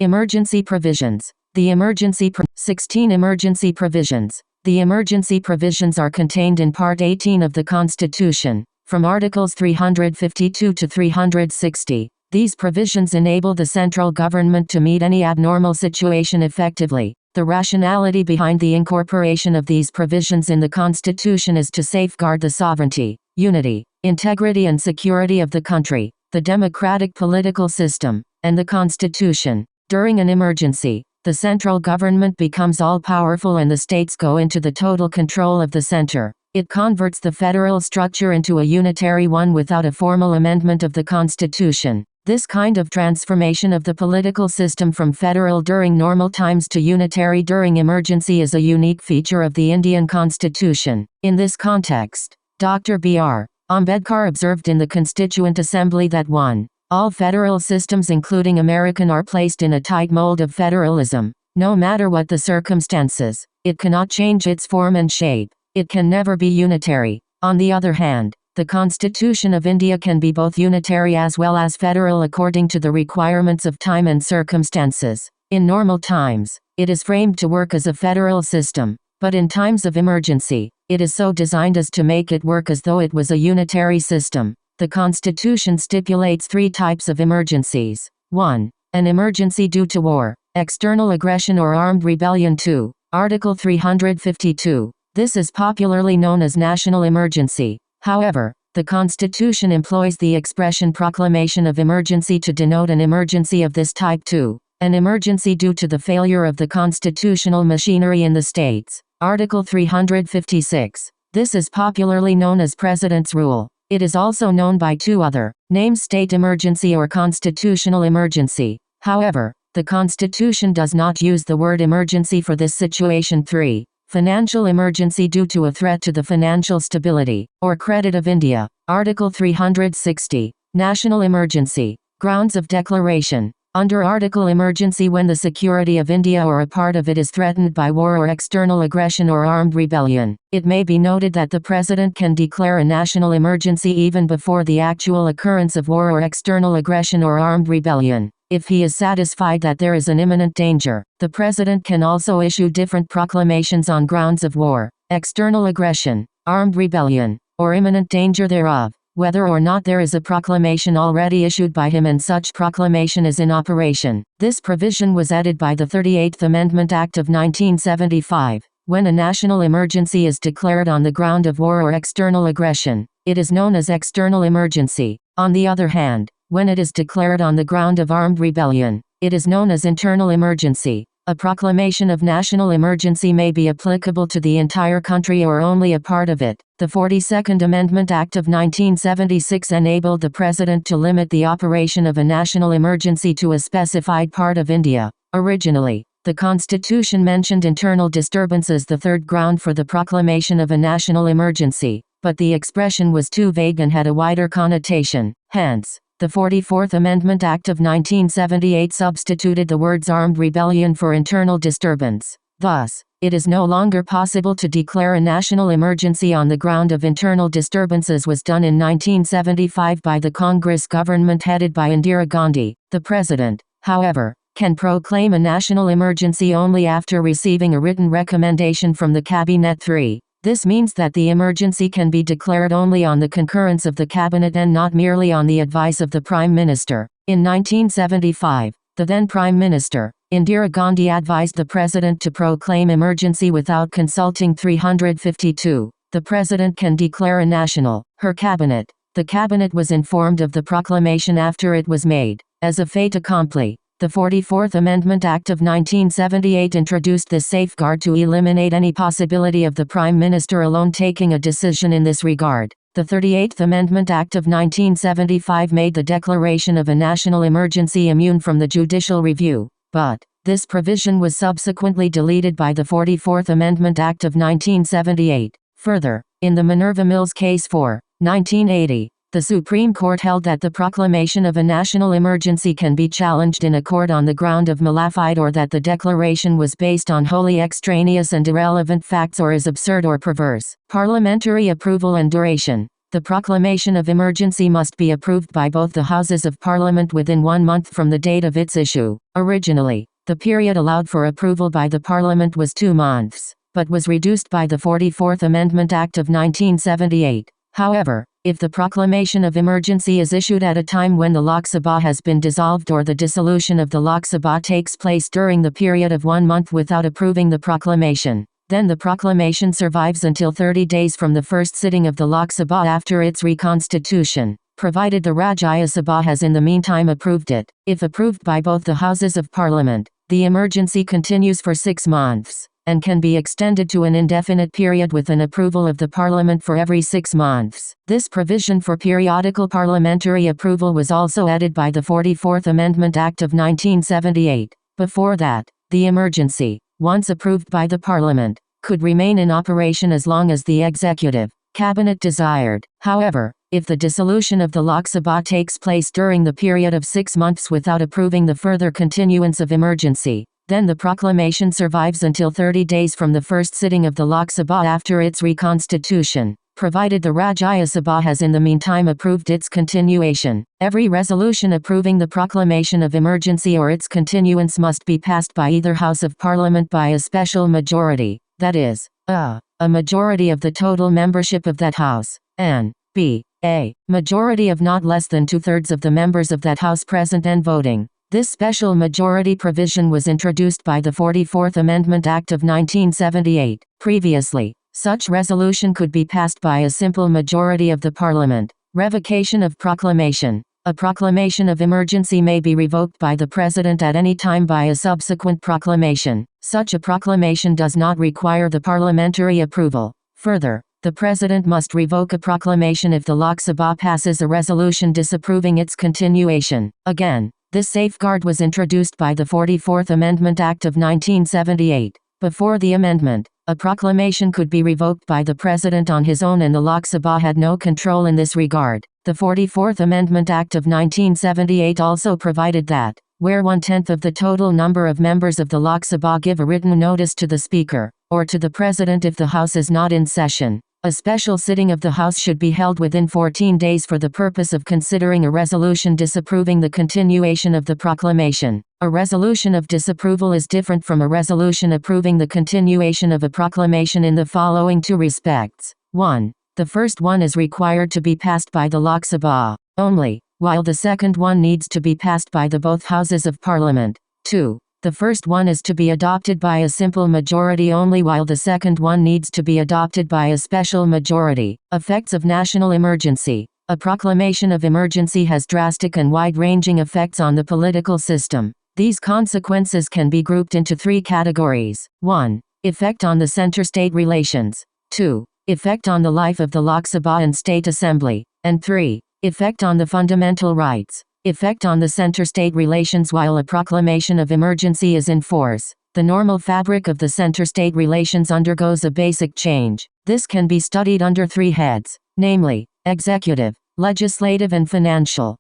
Emergency provisions. 16 emergency provisions. The emergency provisions are contained in Part 18 of the Constitution, from Articles 352 to 360. These provisions enable the central government to meet any abnormal situation effectively. The rationality behind the incorporation of these provisions in the Constitution is to safeguard the sovereignty, unity, integrity and security of the country, the democratic political system, and the Constitution. During an emergency, the central government becomes all-powerful and the states go into the total control of the center. It converts the federal structure into a unitary one without a formal amendment of the Constitution. This kind of transformation of the political system from federal during normal times to unitary during emergency is a unique feature of the Indian Constitution. In this context, Dr. B.R. Ambedkar observed in the Constituent Assembly that 1. All federal systems including American are placed in a tight mold of federalism. No matter what the circumstances, it cannot change its form and shape. It can never be unitary. On the other hand, the Constitution of India can be both unitary as well as federal according to the requirements of time and circumstances. In normal times, it is framed to work as a federal system, but in times of emergency, it is so designed as to make it work as though it was a unitary system. The Constitution stipulates 3 types of emergencies. 1. An emergency due to war, external aggression or armed rebellion. 2. Article 352. This is popularly known as national emergency. However, the Constitution employs the expression proclamation of emergency to denote an emergency of this type. 2. An emergency due to the failure of the constitutional machinery in the states. Article 356. This is popularly known as President's Rule. It is also known by 2 other names: state emergency or constitutional emergency. However, the Constitution does not use the word emergency for this situation. 3. Financial emergency due to a threat to the financial stability or credit of India. Article 360. National emergency. Grounds of declaration. Under Article Emergency, when the security of India or a part of it is threatened by war or external aggression or armed rebellion, it may be noted that the President can declare a national emergency even before the actual occurrence of war or external aggression or armed rebellion. If he is satisfied that there is an imminent danger, the President can also issue different proclamations on grounds of war, external aggression, armed rebellion, or imminent danger thereof, whether or not there is a proclamation already issued by him and such proclamation is in operation. This provision was added by the 38th Amendment Act of 1975. When a national emergency is declared on the ground of war or external aggression, it is known as external emergency. On the other hand, when it is declared on the ground of armed rebellion, it is known as internal emergency. A proclamation of national emergency may be applicable to the entire country or only a part of it. The 42nd Amendment Act of 1976 enabled the President to limit the operation of a national emergency to a specified part of India. Originally, the Constitution mentioned internal disturbance as the third ground for the proclamation of a national emergency, but the expression was too vague and had a wider connotation. Hence, the 44th Amendment Act of 1978 substituted the words armed rebellion for internal disturbance. Thus, it is no longer possible to declare a national emergency on the ground of internal disturbance as was done in 1975 by the Congress government headed by Indira Gandhi. The President, however, can proclaim a national emergency only after receiving a written recommendation from the Cabinet. 3. This means that the emergency can be declared only on the concurrence of the Cabinet and not merely on the advice of the Prime Minister. In 1975, the then Prime Minister, Indira Gandhi, advised the President to proclaim emergency without consulting 352. The President can declare a national. Her Cabinet. The Cabinet was informed of the proclamation after it was made. As a fait accompli, the 44th Amendment Act of 1978 introduced this safeguard to eliminate any possibility of the Prime Minister alone taking a decision in this regard. The 38th Amendment Act of 1975 made the declaration of a national emergency immune from the judicial review, but this provision was subsequently deleted by the 44th Amendment Act of 1978. Further, in the Minerva Mills case for 1980, the Supreme Court held that the proclamation of a national emergency can be challenged in a court on the ground of malafide or that the declaration was based on wholly extraneous and irrelevant facts or is absurd or perverse. Parliamentary approval and duration. The proclamation of emergency must be approved by both the Houses of Parliament within 1 month from the date of its issue. Originally, the period allowed for approval by the Parliament was 2 months, but was reduced by the 44th Amendment Act of 1978. However, if the proclamation of emergency is issued at a time when the Lok Sabha has been dissolved or the dissolution of the Lok Sabha takes place during the period of 1 month without approving the proclamation, then the proclamation survives until 30 days from the first sitting of the Lok Sabha after its reconstitution, provided the Rajya Sabha has in the meantime approved it. If approved by both the Houses of Parliament, the emergency continues for 6 months, and can be extended to an indefinite period with an approval of the Parliament for every 6 months. This provision for periodical parliamentary approval was also added by the 44th Amendment Act of 1978. Before that, the emergency, once approved by the Parliament, could remain in operation as long as the Executive Cabinet desired. However, if the dissolution of the Lok Sabha takes place during the period of 6 months without approving the further continuance of emergency, then the proclamation survives until 30 days from the first sitting of the Lok Sabha after its reconstitution, provided the Rajya Sabha has in the meantime approved its continuation. Every resolution approving the proclamation of emergency or its continuance must be passed by either House of Parliament by a special majority, that is, a majority of the total membership of that House, and b. a majority of not less than 2/3 of the members of that House present and voting. This special majority provision was introduced by the 44th Amendment Act of 1978. Previously, such resolution could be passed by a simple majority of the Parliament. Revocation of proclamation. A proclamation of emergency may be revoked by the President at any time by a subsequent proclamation. Such a proclamation does not require the parliamentary approval. Further, the President must revoke a proclamation if the Lok Sabha passes a resolution disapproving its continuation. Again, this safeguard was introduced by the 44th Amendment Act of 1978. Before the amendment, a proclamation could be revoked by the President on his own and the Lok Sabha had no control in this regard. The 44th Amendment Act of 1978 also provided that, where 1/10 of the total number of members of the Lok Sabha give a written notice to the Speaker, or to the President if the House is not in session, a special sitting of the House should be held within 14 days for the purpose of considering a resolution disapproving the continuation of the proclamation. A resolution of disapproval is different from a resolution approving the continuation of a proclamation in the following 2 respects. 1. The first one is required to be passed by the Lok Sabha only, while the second one needs to be passed by the both Houses of Parliament. 2. The first one is to be adopted by a simple majority only while the second one needs to be adopted by a special majority. Effects of national emergency. A proclamation of emergency has drastic and wide-ranging effects on the political system. These consequences can be grouped into 3 categories. 1. Effect on the center-state relations. 2. Effect on the life of the Lok Sabha and State Assembly. And 3. Effect on the fundamental rights. Effect on the center-state relations. While a proclamation of emergency is in force, the normal fabric of the center-state relations undergoes a basic change. This can be studied under 3 heads, namely, executive, legislative and financial.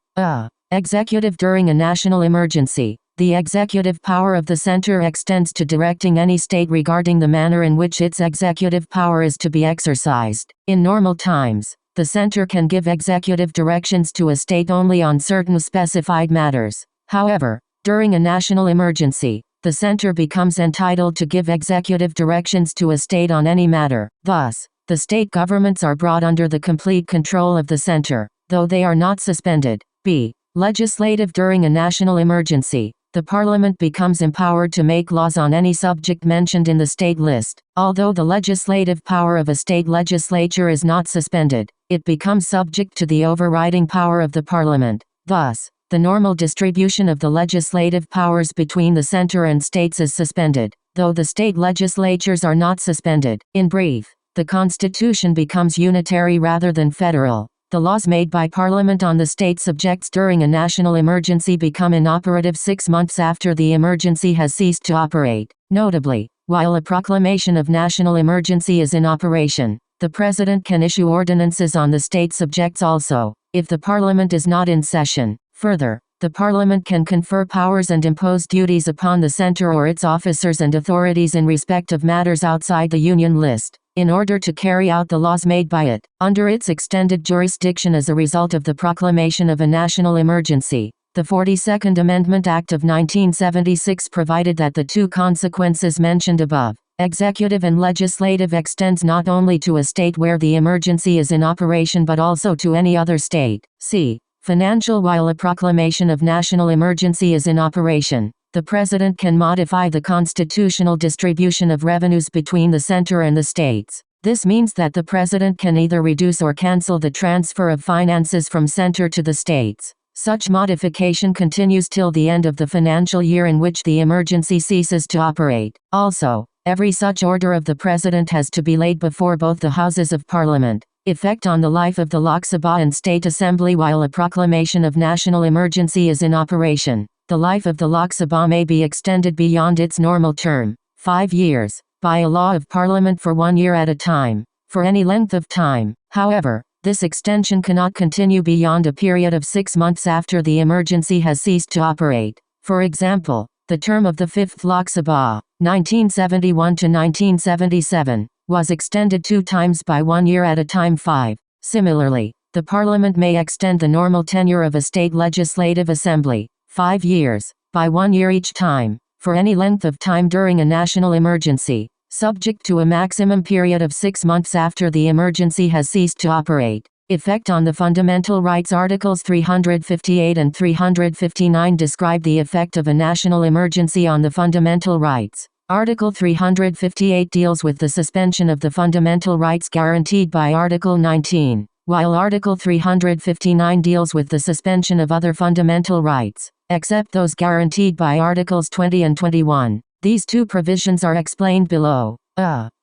Executive. During a national emergency, the executive power of the center extends to directing any state regarding the manner in which its executive power is to be exercised. In normal times, the center can give executive directions to a state only on certain specified matters. However, during a national emergency, the center becomes entitled to give executive directions to a state on any matter. Thus, the state governments are brought under the complete control of the center, though they are not suspended. b. Legislative. During a national emergency, the Parliament becomes empowered to make laws on any subject mentioned in the state list. Although the legislative power of a state legislature is not suspended, it becomes subject to the overriding power of the Parliament. Thus, the normal distribution of the legislative powers between the center and states is suspended, though the state legislatures are not suspended. In brief, the Constitution becomes unitary rather than federal. The laws made by Parliament on the state subjects during a national emergency become inoperative 6 months after the emergency has ceased to operate. Notably, while a proclamation of national emergency is in operation, the President can issue ordinances on the state subjects also, if the Parliament is not in session. Further, the Parliament can confer powers and impose duties upon the center or its officers and authorities in respect of matters outside the Union list. in order to carry out the laws made by it, under its extended jurisdiction as a result of the proclamation of a national emergency. The 42nd Amendment Act of 1976 provided that the two consequences mentioned above, executive and legislative, extends not only to a state where the emergency is in operation but also to any other state. C. Financial. While a proclamation of national emergency is in operation, the President can modify the constitutional distribution of revenues between the center and the states. This means that the President can either reduce or cancel the transfer of finances from center to the states. Such modification continues till the end of the financial year in which the emergency ceases to operate. Also, every such order of the President has to be laid before both the Houses of Parliament. Effect on the life of the Lok Sabha and State Assembly. While a proclamation of national emergency is in operation, the life of the Lok Sabha may be extended beyond its normal term, 5 years, by a law of Parliament for 1 year at a time, for any length of time. However, this extension cannot continue beyond a period of 6 months after the emergency has ceased to operate. For example, the term of the 5th Lok Sabha, 1971 to 1977, was extended 2 times by 1 year at a time. 5. Similarly, the Parliament may extend the normal tenure of a state legislative assembly, 5 years, by 1 year each time, for any length of time during a national emergency, subject to a maximum period of 6 months after the emergency has ceased to operate. Effect on the fundamental rights. Articles 358 and 359 describe the effect of a national emergency on the fundamental rights. Article 358 deals with the suspension of the fundamental rights guaranteed by Article 19, while Article 359 deals with the suspension of other fundamental rights, except those guaranteed by Articles 20 and 21. These two provisions are explained below.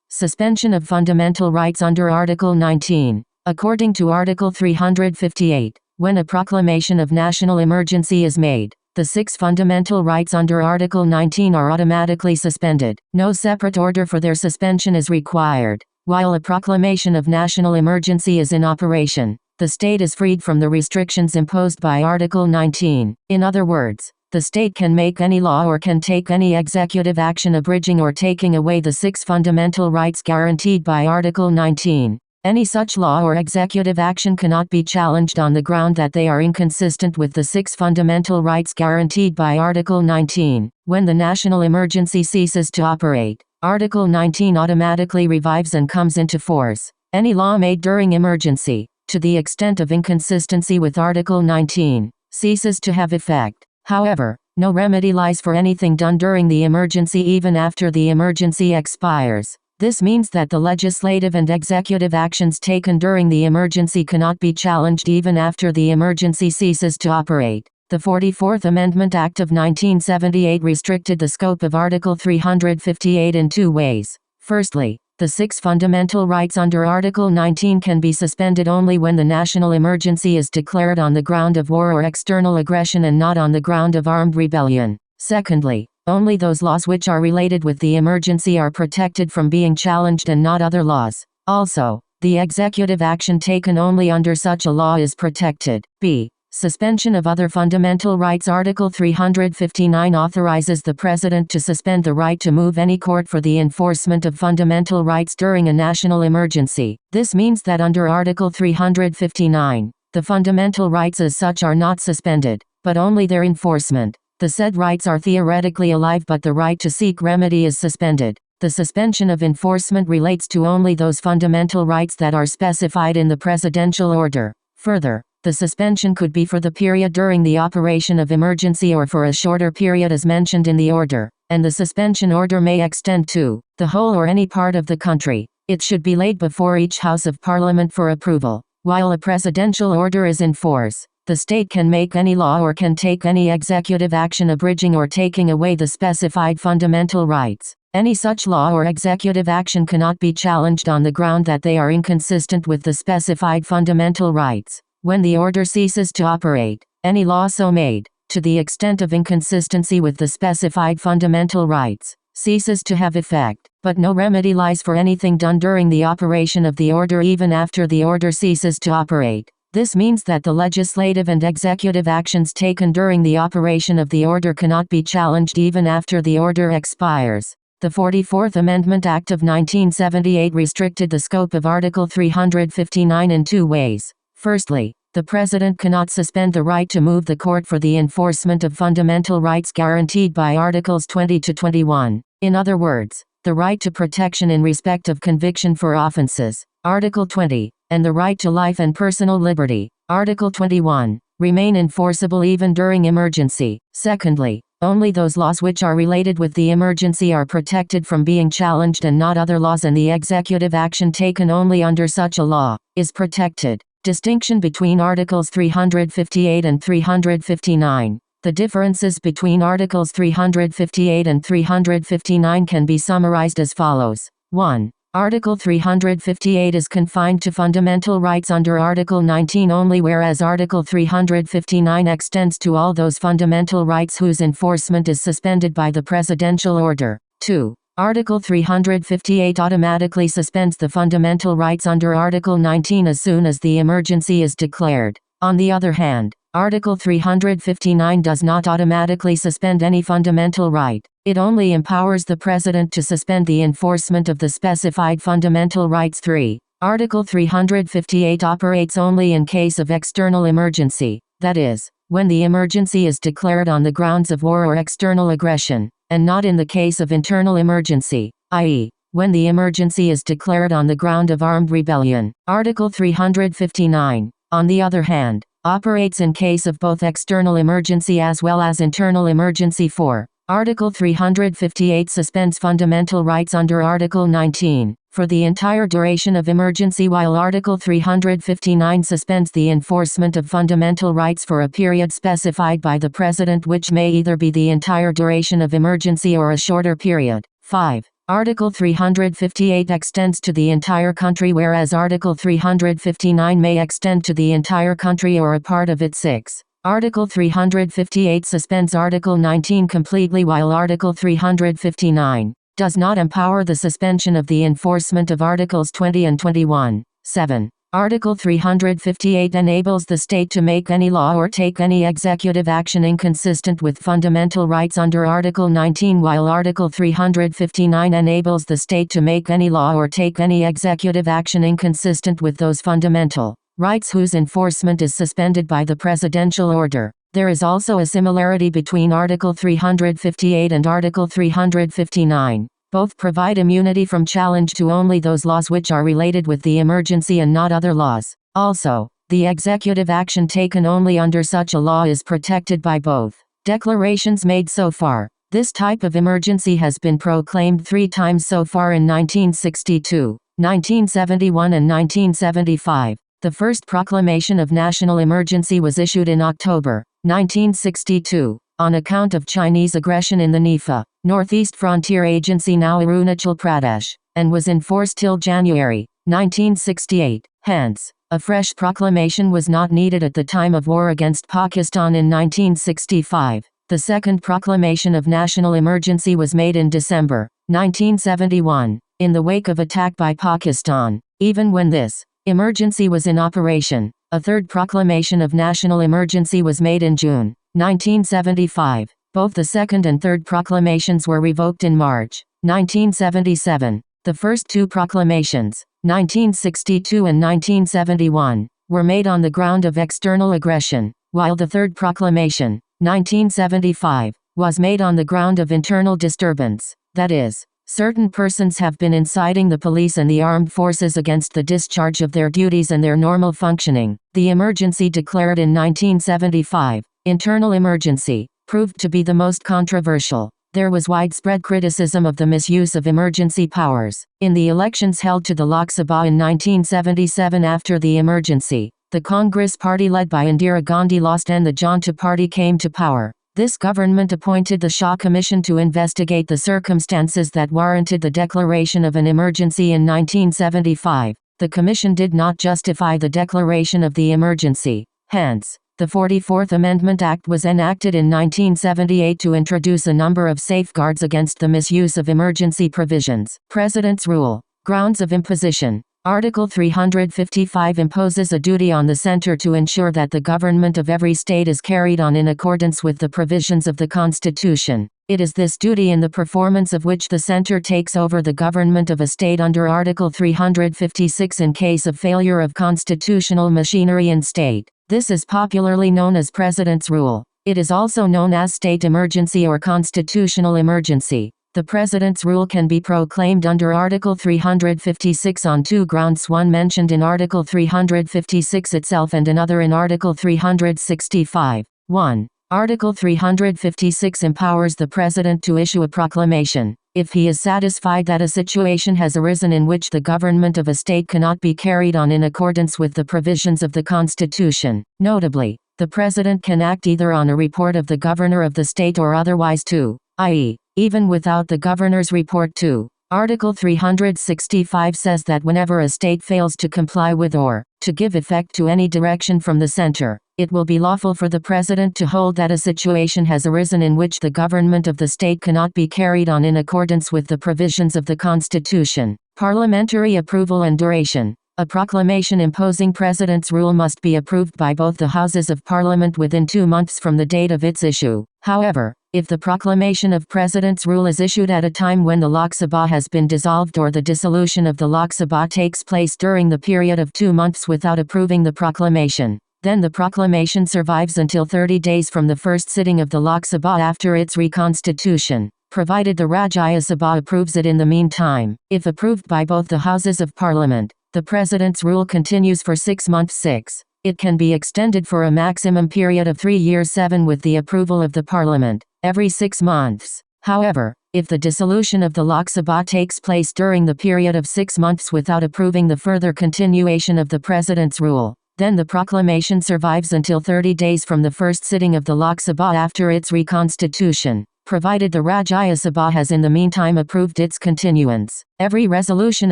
Suspension of fundamental rights under Article 19. According to Article 358, when a proclamation of national emergency is made, the 6 fundamental rights under Article 19 are automatically suspended. No separate order for their suspension is required. While a proclamation of national emergency is in operation, the state is freed from the restrictions imposed by Article 19. In other words, the state can make any law or can take any executive action abridging or taking away the 6 fundamental rights guaranteed by Article 19. Any such law or executive action cannot be challenged on the ground that they are inconsistent with the 6 fundamental rights guaranteed by Article 19. When the national emergency ceases to operate, Article 19 automatically revives and comes into force. Any law made during emergency, to the extent of inconsistency with Article 19, ceases to have effect. However, no remedy lies for anything done during the emergency even after the emergency expires. This means that the legislative and executive actions taken during the emergency cannot be challenged even after the emergency ceases to operate. The 44th Amendment Act of 1978 restricted the scope of Article 358 in 2 ways. Firstly, the 6 fundamental rights under Article 19 can be suspended only when the national emergency is declared on the ground of war or external aggression and not on the ground of armed rebellion. Secondly, only those laws which are related with the emergency are protected from being challenged and not other laws. Also, the executive action taken only under such a law is protected. B. Suspension of other fundamental rights. Article 359 authorizes the President to suspend the right to move any court for the enforcement of fundamental rights during a national emergency. This means that under Article 359, the fundamental rights as such are not suspended, but only their enforcement. The said rights are theoretically alive but the right to seek remedy is suspended. The suspension of enforcement relates to only those fundamental rights that are specified in the presidential order. Further, the suspension could be for the period during the operation of emergency or for a shorter period as mentioned in the order, and the suspension order may extend to the whole or any part of the country. It should be laid before each House of Parliament for approval. While a presidential order is in force, the state can make any law or can take any executive action abridging or taking away the specified fundamental rights. Any such law or executive action cannot be challenged on the ground that they are inconsistent with the specified fundamental rights. When the order ceases to operate, any law so made, to the extent of inconsistency with the specified fundamental rights, ceases to have effect, but no remedy lies for anything done during the operation of the order even after the order ceases to operate. This means that the legislative and executive actions taken during the operation of the order cannot be challenged even after the order expires. The 44th Amendment Act of 1978 restricted the scope of Article 359 in two ways. Firstly, the President cannot suspend the right to move the court for the enforcement of fundamental rights guaranteed by Articles 20 to 21. In other words, the right to protection in respect of conviction for offenses, Article 20, and the right to life and personal liberty, Article 21, remain enforceable even during emergency. Secondly, only those laws which are related with the emergency are protected from being challenged and not other laws, and the executive action taken only under such a law is protected. Distinction between Articles 358 and 359. The differences between Articles 358 and 359 can be summarized as follows. 1. Article 358 is confined to fundamental rights under Article 19 only, whereas Article 359 extends to all those fundamental rights whose enforcement is suspended by the presidential order. 2. Article 358 automatically suspends the fundamental rights under Article 19 as soon as the emergency is declared. On the other hand, Article 359 does not automatically suspend any fundamental right. It only empowers the President to suspend the enforcement of the specified fundamental rights. 3. Article 358 operates only in case of external emergency, that is, when the emergency is declared on the grounds of war or external aggression, and not in the case of internal emergency, i.e., when the emergency is declared on the ground of armed rebellion. Article 359, on the other hand, operates in case of both external emergency as well as internal emergency. 4. Article 358 suspends fundamental rights under Article 19 for the entire duration of emergency, while Article 359 suspends the enforcement of fundamental rights for a period specified by the President, which may either be the entire duration of emergency or a shorter period. 5. Article 358 extends to the entire country, whereas Article 359 may extend to the entire country or a part of it. 6. Article 358 suspends Article 19 completely, while Article 359 does not empower the suspension of the enforcement of Articles 20 and 21. 7. Article 358 enables the state to make any law or take any executive action inconsistent with fundamental rights under Article 19, while Article 359 enables the state to make any law or take any executive action inconsistent with those fundamental rights whose enforcement is suspended by the presidential order. There is also a similarity between Article 358 and Article 359. Both provide immunity from challenge to only those laws which are related with the emergency and not other laws. Also, the executive action taken only under such a law is protected by both declarations made so far. This type of emergency has been proclaimed 3 times so far in 1962, 1971 and 1975. The first proclamation of national emergency was issued in October 1962, on account of Chinese aggression in the NEFA, Northeast Frontier Agency, now Arunachal Pradesh, and was enforced till January 1968. Hence, a fresh proclamation was not needed at the time of war against Pakistan in 1965. The second proclamation of national emergency was made in December 1971, in the wake of attack by Pakistan. Even when this emergency was in operation, a third proclamation of national emergency was made in June 1975. Both the second and third proclamations were revoked in March 1977. The first 2 proclamations, 1962 and 1971, were made on the ground of external aggression, while the third proclamation, 1975, was made on the ground of internal disturbance. That is, certain persons have been inciting the police and the armed forces against the discharge of their duties and their normal functioning. The emergency declared in 1975, internal emergency, proved to be the most controversial. There was widespread criticism of the misuse of emergency powers. In the elections held to the Lok Sabha in 1977 after the emergency, the Congress party led by Indira Gandhi lost and the Janata Party came to power. This government appointed the Shah Commission to investigate the circumstances that warranted the declaration of an emergency in 1975. The commission did not justify the declaration of the emergency. Hence, the 44th Amendment Act was enacted in 1978 to introduce a number of safeguards against the misuse of emergency provisions. President's Rule. Grounds of imposition. Article 355 imposes a duty on the center to ensure that the government of every state is carried on in accordance with the provisions of the Constitution. It is this duty in the performance of which the center takes over the government of a state under Article 356 in case of failure of constitutional machinery in state. This is popularly known as President's Rule. It is also known as state emergency or constitutional emergency. The President's Rule can be proclaimed under Article 356 on two grounds, one mentioned in Article 356 itself and another in Article 365. 1. Article 356 empowers the President to issue a proclamation, if he is satisfied that a situation has arisen in which the government of a state cannot be carried on in accordance with the provisions of the Constitution. Notably, the President can act either on a report of the governor of the state or otherwise too, i.e., even without the governor's report too. Article 365 says that whenever a state fails to comply with or to give effect to any direction from the center, it will be lawful for the President to hold that a situation has arisen in which the government of the state cannot be carried on in accordance with the provisions of the Constitution. Parliamentary approval and duration. A proclamation imposing President's Rule must be approved by both the Houses of Parliament within 2 months from the date of its issue. However, if the proclamation of President's Rule is issued at a time when the Lok Sabha has been dissolved or the dissolution of the Lok Sabha takes place during the period of 2 months without approving the proclamation, then the proclamation survives until 30 days from the first sitting of the Lok Sabha after its reconstitution, provided the Rajya Sabha approves it in the meantime. If approved by both the Houses of Parliament, the President's Rule continues for 6 months. 6. It can be extended for a maximum period of 3 years. 7. With the approval of the Parliament, every 6 months. However, if the dissolution of the Lok Sabha takes place during the period of 6 months without approving the further continuation of the President's Rule, then the proclamation survives until 30 days from the first sitting of the Lok Sabha after its reconstitution, provided the Rajya Sabha has in the meantime approved its continuance. Every resolution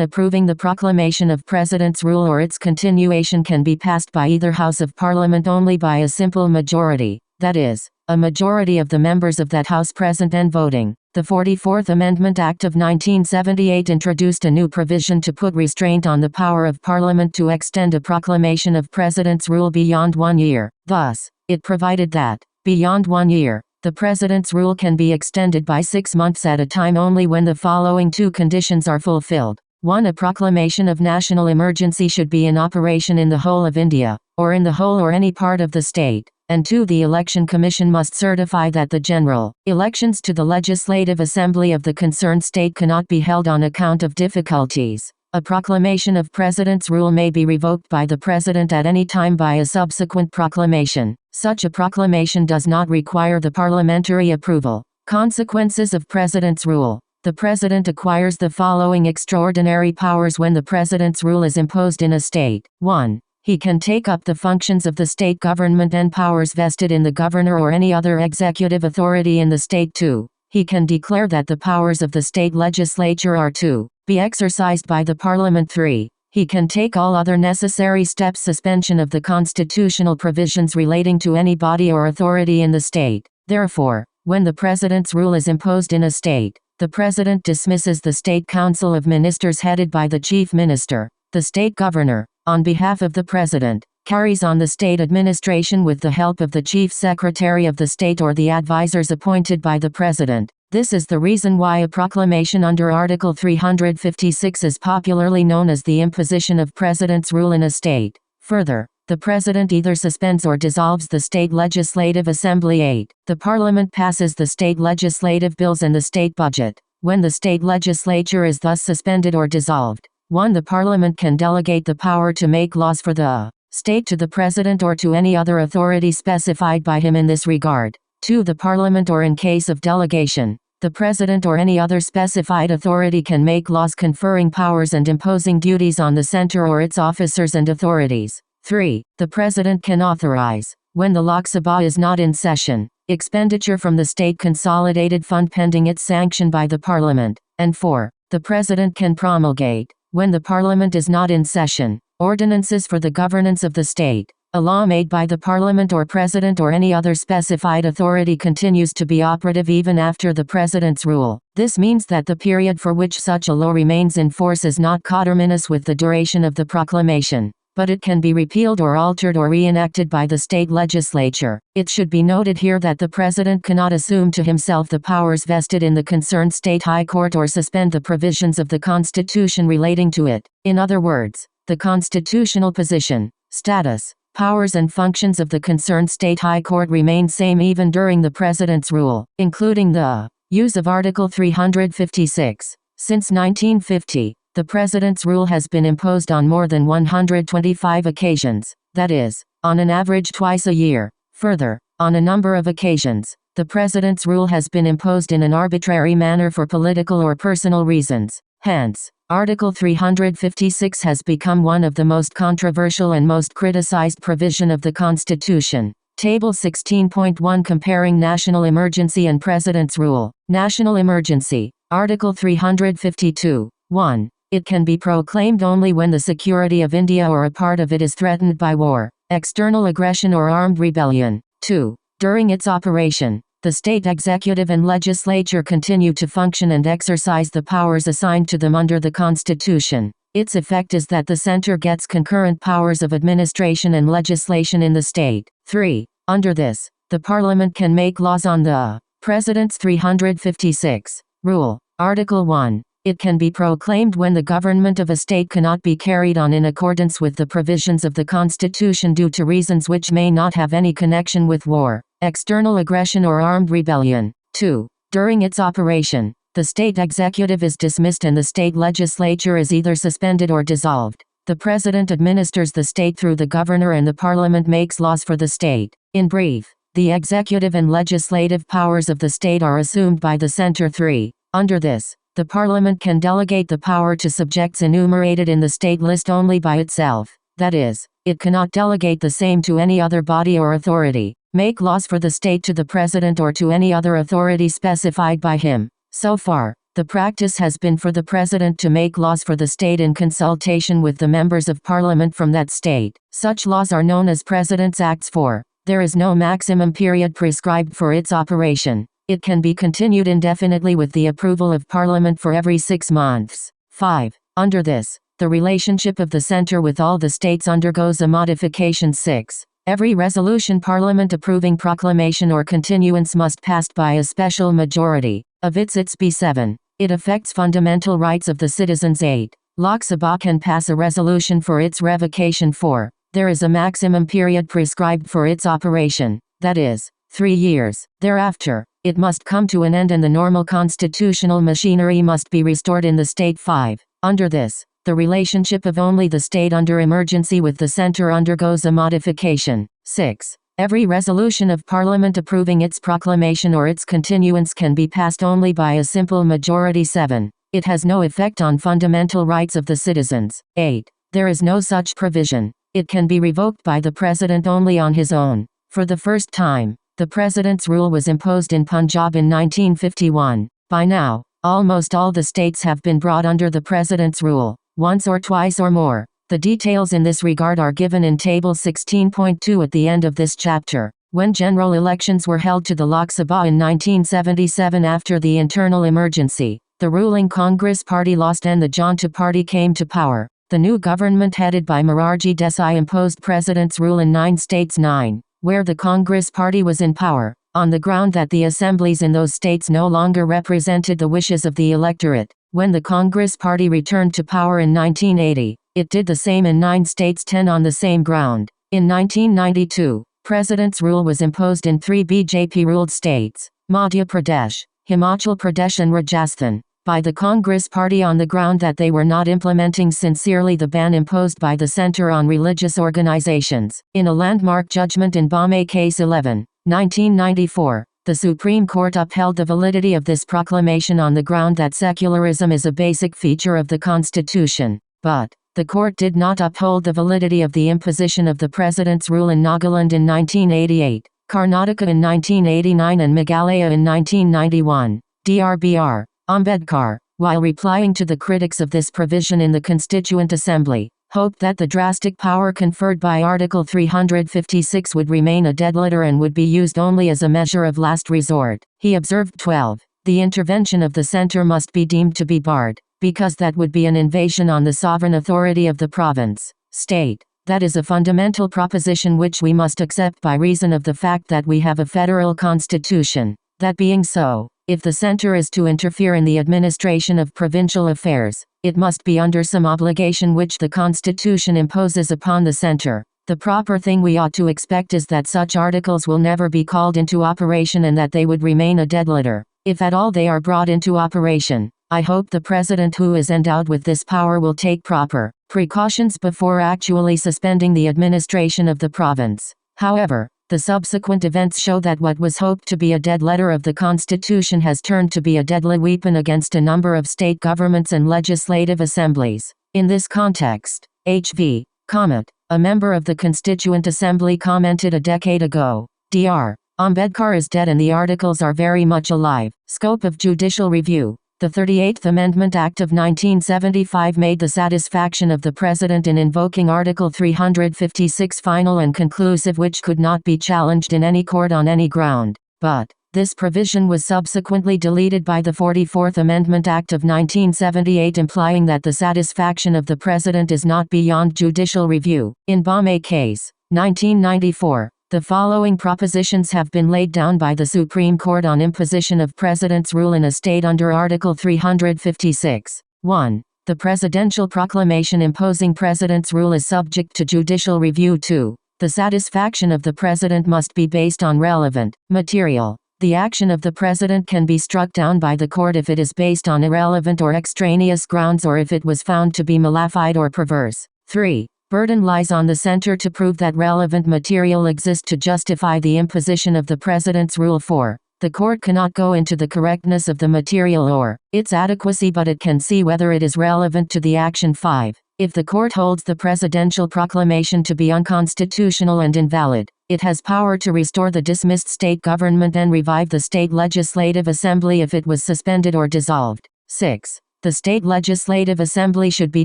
approving the proclamation of President's Rule or its continuation can be passed by either House of Parliament only by a simple majority, that is, a majority of the members of that House present and voting. The 44th Amendment Act of 1978 introduced a new provision to put restraint on the power of Parliament to extend a proclamation of President's Rule beyond 1 year. Thus, it provided that, beyond 1 year, the President's Rule can be extended by 6 months at a time only when the following two conditions are fulfilled. 1. A proclamation of national emergency should be in operation in the whole of India, or in the whole or any part of the state. And 2. The Election Commission must certify that the general elections to the Legislative Assembly of the concerned state cannot be held on account of difficulties. A proclamation of President's Rule may be revoked by the President at any time by a subsequent proclamation. Such a proclamation does not require the parliamentary approval. Consequences of President's Rule. The President acquires the following extraordinary powers when the President's Rule is imposed in a state. 1. He can take up the functions of the state government and powers vested in the governor or any other executive authority in the state. 2. He can declare that the powers of the state legislature are to be exercised by the Parliament. 3. He can take all other necessary steps. Suspension of the constitutional provisions relating to any body or authority in the state. Therefore, when the President's Rule is imposed in a state, the President dismisses the State Council of Ministers headed by the Chief Minister. The State Governor, on behalf of the President, carries on the state administration with the help of the Chief Secretary of the state or the advisors appointed by the President. This is the reason why a proclamation under Article 356 is popularly known as the imposition of President's Rule in a state. Further, the President either suspends or dissolves the State Legislative Assembly. 8. The Parliament passes the state legislative bills and the state budget. When the state legislature is thus suspended or dissolved, 1. The Parliament can delegate the power to make laws for the state to the President or to any other authority specified by him in this regard. 2. The Parliament, or in case of delegation, the President or any other specified authority, can make laws conferring powers and imposing duties on the center or its officers and authorities. 3. The President can authorize, when the Lok Sabha is not in session, expenditure from the state consolidated fund pending its sanction by the Parliament. And 4. The President can promulgate, when the Parliament is not in session, ordinances for the governance of the state. A law made by the Parliament or President or any other specified authority continues to be operative even after the President's rule. This means that the period for which such a law remains in force is not coterminous with the duration of the proclamation, but it can be repealed or altered or reenacted by the state legislature. It should be noted here that the President cannot assume to himself the powers vested in the concerned state high court or suspend the provisions of the Constitution relating to it. In other words, the constitutional position, status, powers and functions of the concerned state high court remain same even during the President's rule, including the use of Article 356. Since 1950, the President's rule has been imposed on more than 125 occasions, that is, on an average twice a year. Further, on a number of occasions, the President's rule has been imposed in an arbitrary manner for political or personal reasons. Hence, Article 356 has become one of the most controversial and most criticized provision of the Constitution. Table 16.1 Comparing National Emergency and President's Rule. National Emergency. Article 352. 1. It can be proclaimed only when the security of India or a part of it is threatened by war, external aggression or armed rebellion. 2. During its operation, the state executive and legislature continue to function and exercise the powers assigned to them under the Constitution. Its effect is that the center gets concurrent powers of administration and legislation in the state. 3. Under this, the Parliament can make laws on the President's 356 rule. Article 1. It can be proclaimed when the government of a state cannot be carried on in accordance with the provisions of the Constitution due to reasons which may not have any connection with war, external aggression or armed rebellion. 2. During its operation, the state executive is dismissed and the state legislature is either suspended or dissolved. The President administers the state through the governor and the Parliament makes laws for the state. In brief, the executive and legislative powers of the state are assumed by the center. 3. Under this, the Parliament can delegate the power to subjects enumerated in the state list only by itself. That is, it cannot delegate the same to any other body or authority, make laws for the state to the President or to any other authority specified by him. So far, the practice has been for the President to make laws for the state in consultation with the members of Parliament from that state. Such laws are known as President's Acts. 4. There is no maximum period prescribed for its operation. It can be continued indefinitely with the approval of Parliament for every 6 months. 5. Under this, the relationship of the center with all the states undergoes a modification. 6. Every resolution Parliament approving proclamation or continuance must pass by a special majority of its b. 7. It affects fundamental rights of the citizens. 8. Lok Sabha can pass a resolution for its revocation. 4. There is a maximum period prescribed for its operation, that is, 3 years. Thereafter, it must come to an end and the normal constitutional machinery must be restored in the state. 5. Under this, the relationship of only the state under emergency with the center undergoes a modification. 6. Every resolution of Parliament approving its proclamation or its continuance can be passed only by a simple majority. 7. It has no effect on fundamental rights of the citizens. 8. There is no such provision. It can be revoked by the President only on his own. For the first time, the President's rule was imposed in Punjab in 1951. By now, almost all the states have been brought under the President's rule, once or twice or more. The details in this regard are given in Table 16.2 at the end of this chapter. When general elections were held to the Lok Sabha in 1977 after the internal emergency, the ruling Congress party lost and the Janata Party came to power. The new government headed by Morarji Desai imposed President's rule in 9 states. 9. Where the Congress party was in power, on the ground that the assemblies in those states no longer represented the wishes of the electorate. When the Congress party returned to power in 1980, it did the same in 9 states. 10 on the same ground. In 1992, President's rule was imposed in 3 BJP-ruled states, Madhya Pradesh, Himachal Pradesh and Rajasthan, by the Congress party on the ground that they were not implementing sincerely the ban imposed by the center on religious organizations. In a landmark judgment in Bombay Case 11, 1994, the Supreme Court upheld the validity of this proclamation on the ground that secularism is a basic feature of the Constitution. But, the court did not uphold the validity of the imposition of the President's rule in Nagaland in 1988, Karnataka in 1989 and Meghalaya in 1991. Dr. Ambedkar, while replying to the critics of this provision in the Constituent Assembly, hoped that the drastic power conferred by Article 356 would remain a dead letter and would be used only as a measure of last resort. He observed 12. The intervention of the center must be deemed to be barred, because that would be an invasion on the sovereign authority of the province, state. That is a fundamental proposition which we must accept by reason of the fact that we have a federal constitution. That being so, if the center is to interfere in the administration of provincial affairs, it must be under some obligation which the Constitution imposes upon the center. The proper thing we ought to expect is that such articles will never be called into operation and that they would remain a dead letter. If at all they are brought into operation, I hope the President who is endowed with this power will take proper precautions before actually suspending the administration of the province. However, the subsequent events show that what was hoped to be a dead letter of the Constitution has turned to be a deadly weapon against a number of state governments and legislative assemblies. In this context, H.V. Kamath, a member of the Constituent Assembly, commented a decade ago, Dr. Ambedkar is dead and the articles are very much alive. Scope of judicial review. The 38th Amendment Act of 1975 made the satisfaction of the President in invoking Article 356 final and conclusive, which could not be challenged in any court on any ground. But this provision was subsequently deleted by the 44th Amendment Act of 1978, implying that the satisfaction of the President is not beyond judicial review. In Bombay case, 1994. The following propositions have been laid down by the Supreme Court on imposition of President's rule in a state under Article 356. 1. The presidential proclamation imposing President's rule is subject to judicial review. 2. The satisfaction of the President must be based on relevant material. The action of the President can be struck down by the court if it is based on irrelevant or extraneous grounds or if it was found to be malefic or perverse. 3. Burden lies on the center to prove that relevant material exists to justify the imposition of the President's rule. 4. The court cannot go into the correctness of the material or its adequacy, but it can see whether it is relevant to the action. 5. If the court holds the presidential proclamation to be unconstitutional and invalid, it has power to restore the dismissed state government and revive the state legislative assembly if it was suspended or dissolved. 6. The state legislative assembly should be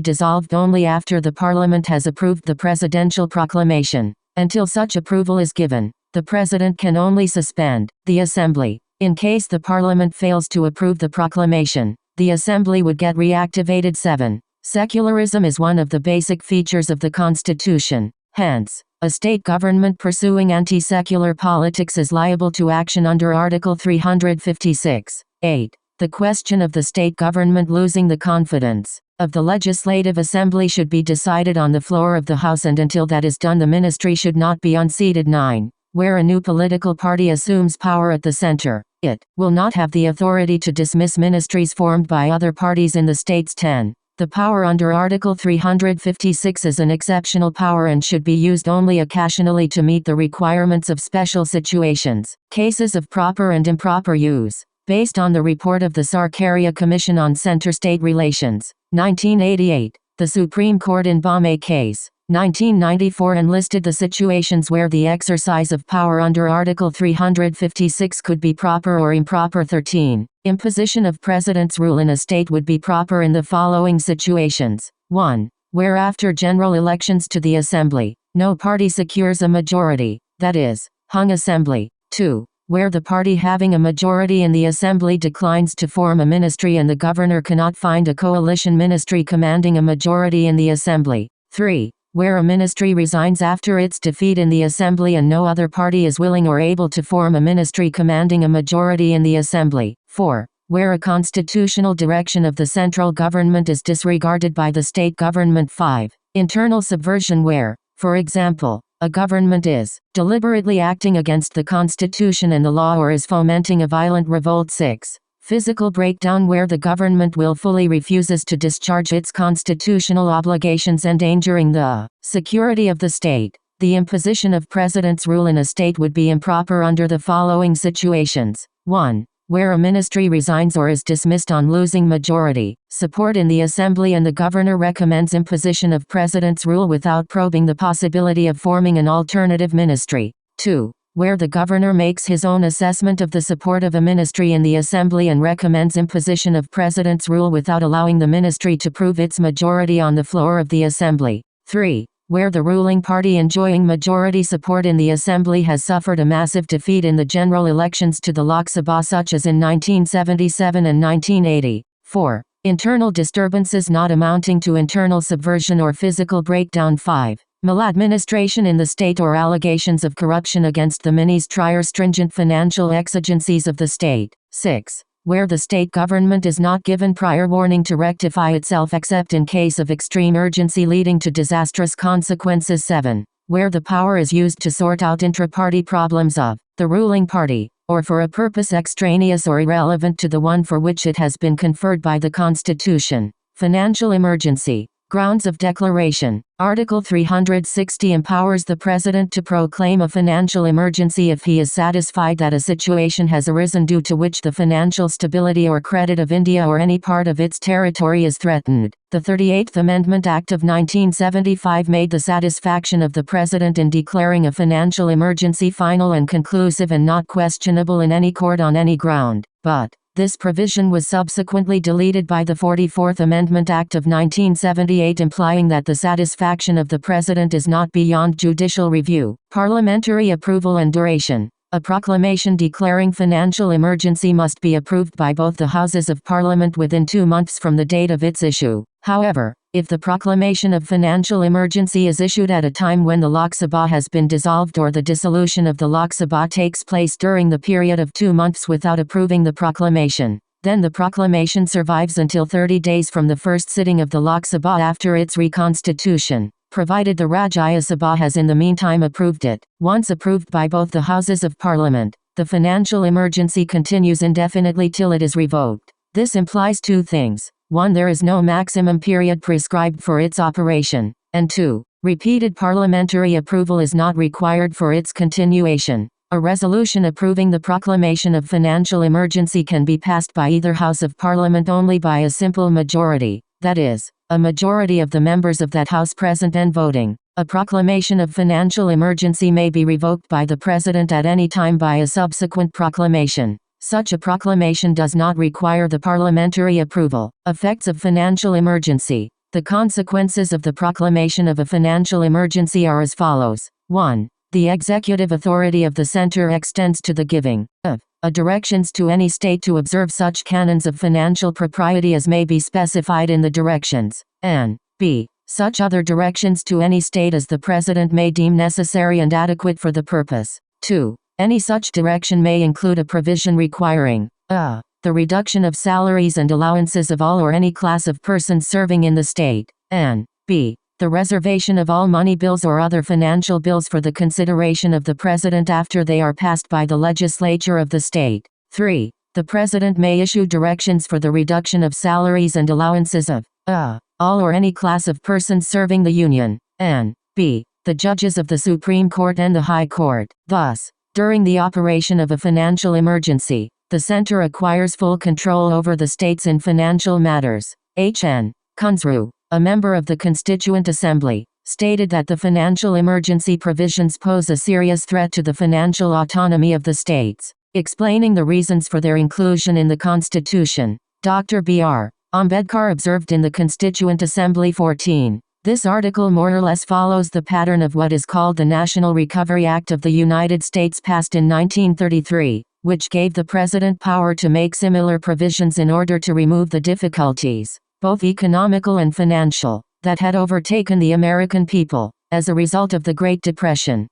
dissolved only after the parliament has approved the presidential proclamation. Until such approval is given, the president can only suspend the assembly. In case the parliament fails to approve the proclamation, the assembly would get reactivated. 7. Secularism is one of the basic features of the Constitution. Hence, a state government pursuing anti-secular politics is liable to action under Article 356. 8. The question of the state government losing the confidence of the Legislative Assembly should be decided on the floor of the House, and until that is done the ministry should not be unseated. 9. Where a new political party assumes power at the center, it will not have the authority to dismiss ministries formed by other parties in the states. 10. The power under Article 356 is an exceptional power and should be used only occasionally to meet the requirements of special situations. Cases of proper and improper use. Based on the report of the Sarkaria Commission on Center-State Relations, 1988, the Supreme Court in Bombay case, 1994, enlisted the situations where the exercise of power under Article 356 could be proper or improper. 13. Imposition of President's rule in a state would be proper in the following situations. 1. Where after general elections to the Assembly, no party secures a majority, that is, hung assembly. 2. Where the party having a majority in the Assembly declines to form a ministry and the governor cannot find a coalition ministry commanding a majority in the Assembly. 3. Where a ministry resigns after its defeat in the Assembly and no other party is willing or able to form a ministry commanding a majority in the Assembly. 4. Where a constitutional direction of the central government is disregarded by the state government. 5. Internal subversion, where, for example, a government is deliberately acting against the Constitution and the law or is fomenting a violent revolt. 6. Physical breakdown, where the government willfully refuses to discharge its constitutional obligations endangering the security of the state. The imposition of President's rule in a state would be improper under the following situations. 1. Where a ministry resigns or is dismissed on losing majority support in the Assembly and the governor recommends imposition of President's rule without probing the possibility of forming an alternative ministry. 2. Where the governor makes his own assessment of the support of a ministry in the Assembly and recommends imposition of President's rule without allowing the ministry to prove its majority on the floor of the Assembly. 3. Where the ruling party enjoying majority support in the assembly has suffered a massive defeat in the general elections to the Lok Sabha, such as in 1977 and 1980. 4. Internal disturbances not amounting to internal subversion or physical breakdown. 5. Maladministration in the state or allegations of corruption against the ministry or stringent financial exigencies of the state. 6. Where the state government is not given prior warning to rectify itself except in case of extreme urgency leading to disastrous consequences. 7. Where the power is used to sort out intra-party problems of the ruling party, or for a purpose extraneous or irrelevant to the one for which it has been conferred by the Constitution. Financial emergency. Grounds of declaration. Article 360 empowers the President to proclaim a financial emergency if he is satisfied that a situation has arisen due to which the financial stability or credit of India or any part of its territory is threatened. The 38th Amendment Act of 1975 made the satisfaction of the President in declaring a financial emergency final and conclusive and not questionable in any court on any ground, but this provision was subsequently deleted by the 44th Amendment Act of 1978, implying that the satisfaction of the President is not beyond judicial review. Parliamentary approval and duration. A proclamation declaring financial emergency must be approved by both the Houses of Parliament within 2 months from the date of its issue. However, if the proclamation of financial emergency is issued at a time when the Lok Sabha has been dissolved or the dissolution of the Lok Sabha takes place during the period of 2 months without approving the proclamation, then the proclamation survives until 30 days from the first sitting of the Lok Sabha after its reconstitution, provided the Rajya Sabha has in the meantime approved it. Once approved by both the Houses of Parliament, the financial emergency continues indefinitely till it is revoked. This implies 2 things. 1. There is no maximum period prescribed for its operation, and 2. Repeated parliamentary approval is not required for its continuation. A resolution approving the proclamation of financial emergency can be passed by either House of Parliament only by a simple majority, that is, a majority of the members of that House present and voting. A proclamation of financial emergency may be revoked by the President at any time by a subsequent proclamation. Such a proclamation does not require the parliamentary approval. Effects of financial emergency. The consequences of the proclamation of a financial emergency are as follows. 1. The executive authority of the center extends to the giving of directions to any state to observe such canons of financial propriety as may be specified in the directions, and b. such other directions to any state as the President may deem necessary and adequate for the purpose. 2. Any such direction may include a provision requiring a. the reduction of salaries and allowances of all or any class of persons serving in the state, and b. the reservation of all money bills or other financial bills for the consideration of the President after they are passed by the legislature of the state. 3. The President may issue directions for the reduction of salaries and allowances of a. all or any class of persons serving the Union, and b. the judges of the Supreme Court and the High Court. Thus, during the operation of a financial emergency, the center acquires full control over the states in financial matters. H.N. Kunzru, a member of the Constituent Assembly, stated that the financial emergency provisions pose a serious threat to the financial autonomy of the states. Explaining the reasons for their inclusion in the Constitution, Dr. B.R. Ambedkar observed in the Constituent Assembly 14. This article more or less follows the pattern of what is called the National Recovery Act of the United States passed in 1933, which gave the President power to make similar provisions in order to remove the difficulties, both economical and financial, that had overtaken the American people as a result of the Great Depression.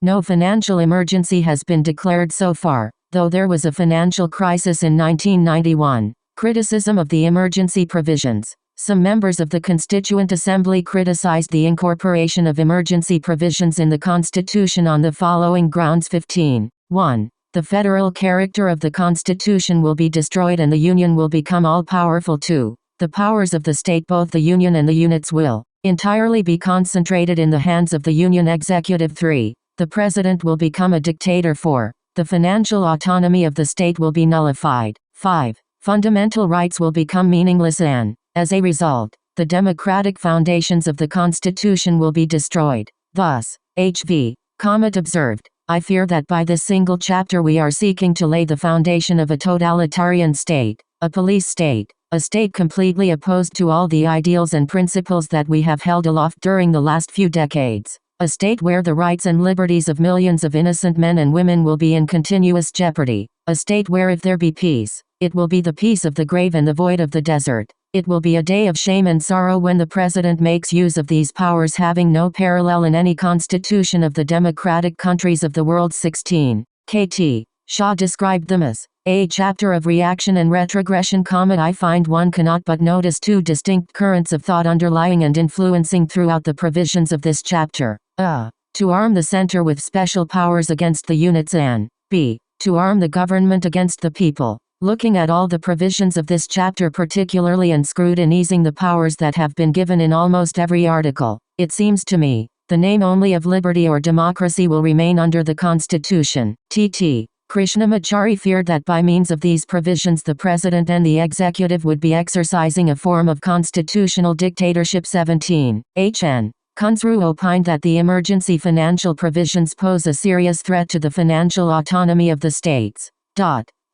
No financial emergency has been declared so far, though there was a financial crisis in 1991. Criticism of the emergency provisions. Some members of the Constituent Assembly criticized the incorporation of emergency provisions in the Constitution on the following grounds. 15. 1. The federal character of the Constitution will be destroyed and the Union will become all-powerful. 2. The powers of the state, both the Union and the units, will entirely be concentrated in the hands of the Union executive. 3. The President will become a dictator. 4. The financial autonomy of the state will be nullified. 5. Fundamental rights will become meaningless and, as a result, the democratic foundations of the Constitution will be destroyed. Thus, H.V. Comet observed, I fear that by this single chapter we are seeking to lay the foundation of a totalitarian state. A police state. A state completely opposed to all the ideals and principles that we have held aloft during the last few decades. A state where the rights and liberties of millions of innocent men and women will be in continuous jeopardy. A state where if there be peace, it will be the peace of the grave and the void of the desert. It will be a day of shame and sorrow when the president makes use of these powers having no parallel in any constitution of the democratic countries of the world. 16. K.T. Shaw described them as a chapter of reaction and retrogression. I find one cannot but notice two distinct currents of thought underlying and influencing throughout the provisions of this chapter. A. To arm the center with special powers against the units, and b. To arm the government against the people. Looking at all the provisions of this chapter particularly and scrutinizing the powers that have been given in almost every article, it seems to me, the name only of liberty or democracy will remain under the Constitution. T.T. Krishnamachari feared that by means of these provisions the president and the executive would be exercising a form of constitutional dictatorship. 17. H.N. Kunzru opined that the emergency financial provisions pose a serious threat to the financial autonomy of the states.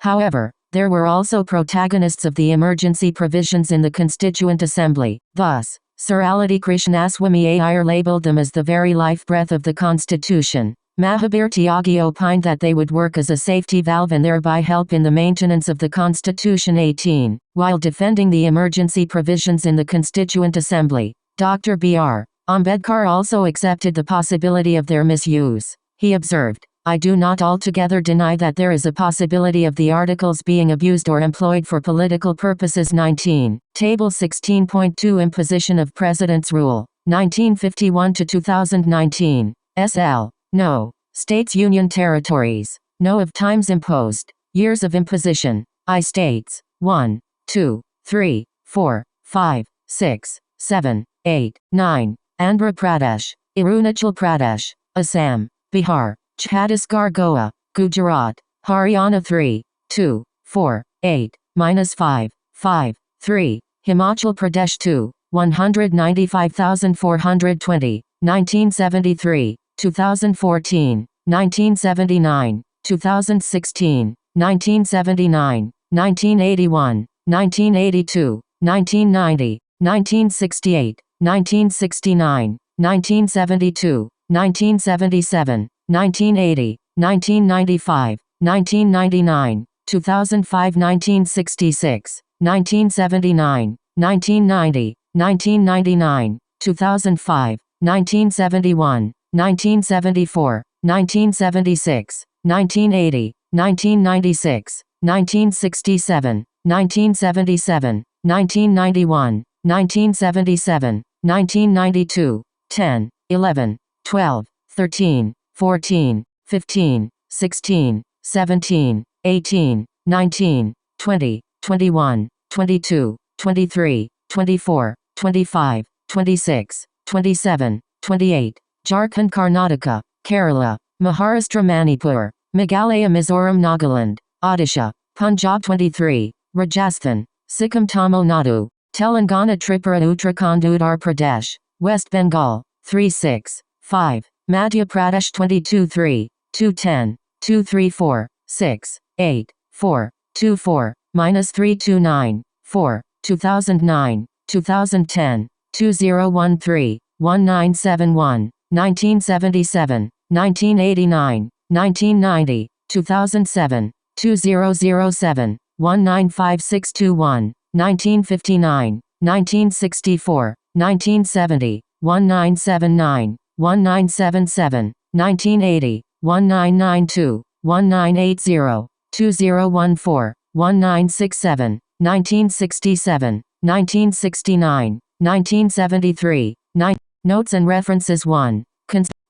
However, there were also protagonists of the emergency provisions in the Constituent Assembly. Thus, Sir Aladi Krishnaswamy Iyer labeled them as the very life-breath of the Constitution. Mahabir Tyagi opined that they would work as a safety valve and thereby help in the maintenance of the Constitution. 18. While defending the emergency provisions in the Constituent Assembly, Dr. B.R. Ambedkar also accepted the possibility of their misuse. He observed, "I do not altogether deny that there is a possibility of the articles being abused or employed for political purposes." 19. Table 16.2 Imposition of President's Rule, 1951 to 2019. SL. No. States Union Territories. No of times imposed. Years of imposition. I states. 1, 2, 3, 4, 5, 6, 7, 8, 9. Andhra Pradesh. Arunachal Pradesh. Assam. Bihar. Chhattisgarh, Goa, Gujarat, Haryana. 3, 2, 4, 8, -5, 5, 3, Himachal Pradesh. 2, 195,420, 1973, 2014, 1979, 2016, 1979, 1981, 1982, 1990, 1968, 1969, 1972, 1977, 1980, 1995, 1999, 2005, 1966, 1979, 1990, 1999, 2005, 1971, 1974, 1976, 1980, 1996, 1967, 1977, 1991, 1977, 1992, 10, 11, 12, 13, 14, 15, 16, 17, 18, 19, 20, 21, 22, 23, 24, 25, 26, 27, 28, Jharkhand, Karnataka, Kerala, Maharashtra, Manipur, Meghalaya, Mizoram, Nagaland, Odisha, Punjab. 23, Rajasthan, Sikkim, Tamil Nadu, Telangana, Tripura, Uttarakhand, Uttar Pradesh, West Bengal. 3, 6, 5, Madhya Pradesh. 22, 3, 210, 234, 6, 8, 4, 24, -329, 4, 2009, 2010, 2013, 1971, 1977, 1989, 1990, 2007, 2007, 195621, 1959, 1964, 1970, 1979, 1977, 1980, 1992, 1980, 2014, 1967, 1967, 1969, 1973, 9. Notes and references. 1.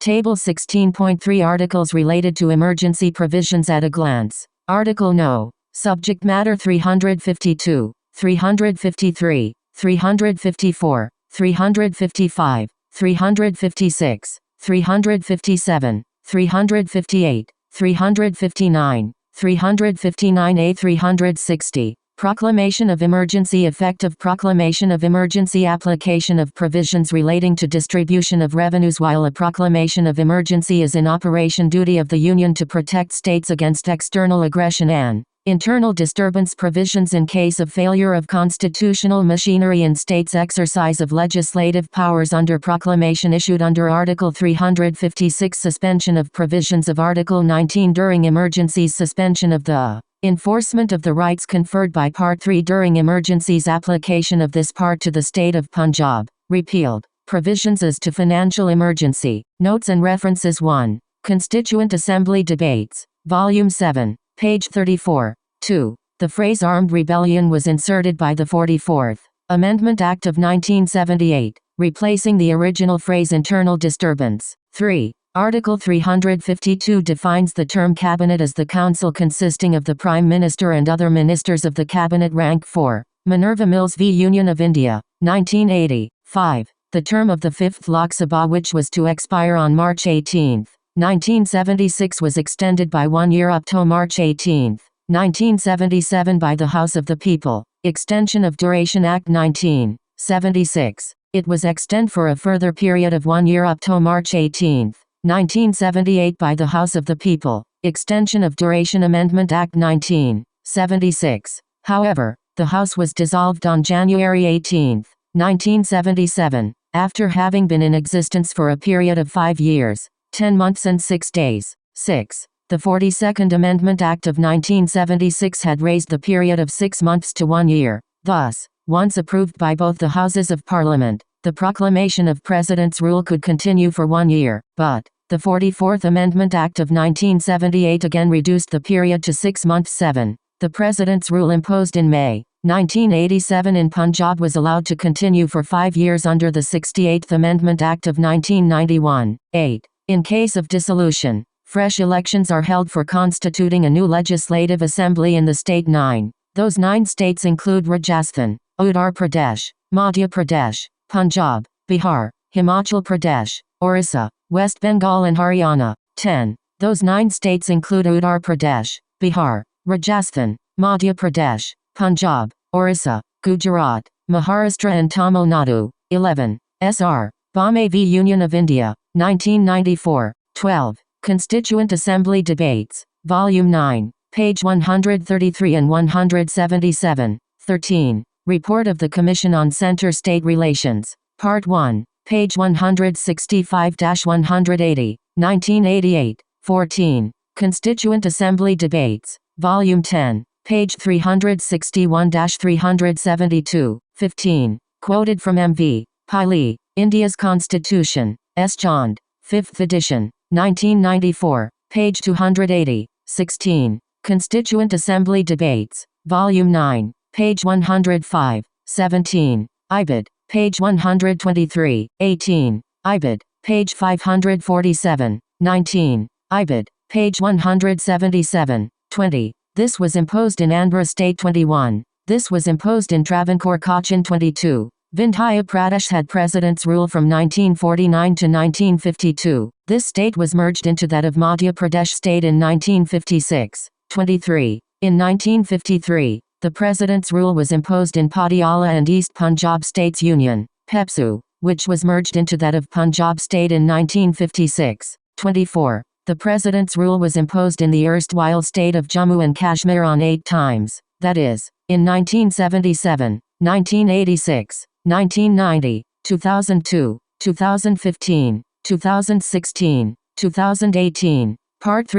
Table 16.3 Articles related to emergency provisions at a glance. Article No. Subject Matter 352, 353, 354, 355, 356, 357, 358, 359, 359A, 360. Proclamation of Emergency. Effective proclamation of emergency. Application of provisions relating to distribution of revenues. While a proclamation of emergency is in operation, duty of the Union to protect states against external aggression and Internal disturbance provisions in case of failure of constitutional machinery in states' exercise of legislative powers under proclamation issued under Article 356. Suspension of provisions of Article 19 during emergencies. Suspension of the enforcement of the rights conferred by Part 3 during emergencies. Application of this part to the state of Punjab. Repealed. Provisions as to financial emergency. Notes and references. 1. Constituent Assembly Debates. Volume 7. Page 34. 2. The phrase armed rebellion was inserted by the 44th Amendment Act of 1978, replacing the original phrase internal disturbance. 3. Article 352 defines the term cabinet as the council consisting of the Prime Minister and other ministers of the cabinet. Rank 4. Minerva Mills v. Union of India, 1980. 5. The term of the 5th Lok Sabha, which was to expire on March 18, 1976, was extended by 1 year up to March 18, 1977 by the House of the People. Extension of Duration Act 1976. It was extended for a further period of 1 year up to March 18, 1978 by the House of the People. Extension of Duration Amendment Act 1976. However, the House was dissolved on January 18, 1977, after having been in existence for a period of 5 years. 10 months and 6 days. 6. The 42nd Amendment Act of 1976 had raised the period of 6 months to 1 year. Thus, once approved by both the Houses of Parliament, the proclamation of President's rule could continue for 1 year, but the 44th Amendment Act of 1978 again reduced the period to 6 months. 7. The President's rule imposed in May 1987 in Punjab was allowed to continue for 5 years under the 68th Amendment Act of 1991. 8. In case of dissolution, fresh elections are held for constituting a new legislative assembly in the state. 9. Those 9 states include Rajasthan, Uttar Pradesh, Madhya Pradesh, Punjab, Bihar, Himachal Pradesh, Orissa, West Bengal and Haryana. 10. Those 9 states include Uttar Pradesh, Bihar, Rajasthan, Madhya Pradesh, Punjab, Orissa, Gujarat, Maharashtra and Tamil Nadu. 11. Sr. Bombay v. Union of India, 1994. 12. Constituent Assembly Debates. Volume 9. Page 133 and 177. 13. Report of the Commission on Center-State Relations. Part 1. Page 165-180. 1988. 14. Constituent Assembly Debates. Volume 10. Page 361-372. 15. Quoted from M.V. Piley, India's Constitution. S. Chand. 5th edition. 1994. Page 280. 16. Constituent Assembly Debates. Volume 9. Page 105. 17. Ibid. Page 123. 18. Ibid. Page 547. 19. Ibid. Page 177. 20. This was imposed in Andhra State. 21. This was imposed in Travancore Cochin. 22. Vindhya Pradesh had President's rule from 1949 to 1952. This state was merged into that of Madhya Pradesh state in 1956. 23. In 1953, the President's rule was imposed in Patiala and East Punjab States Union, PEPSU, which was merged into that of Punjab state in 1956. 24. The President's rule was imposed in the erstwhile state of Jammu and Kashmir on 8 times, that is, in 1977, 1986, 1990, 2002, 2015, 2016, 2018. Part 3.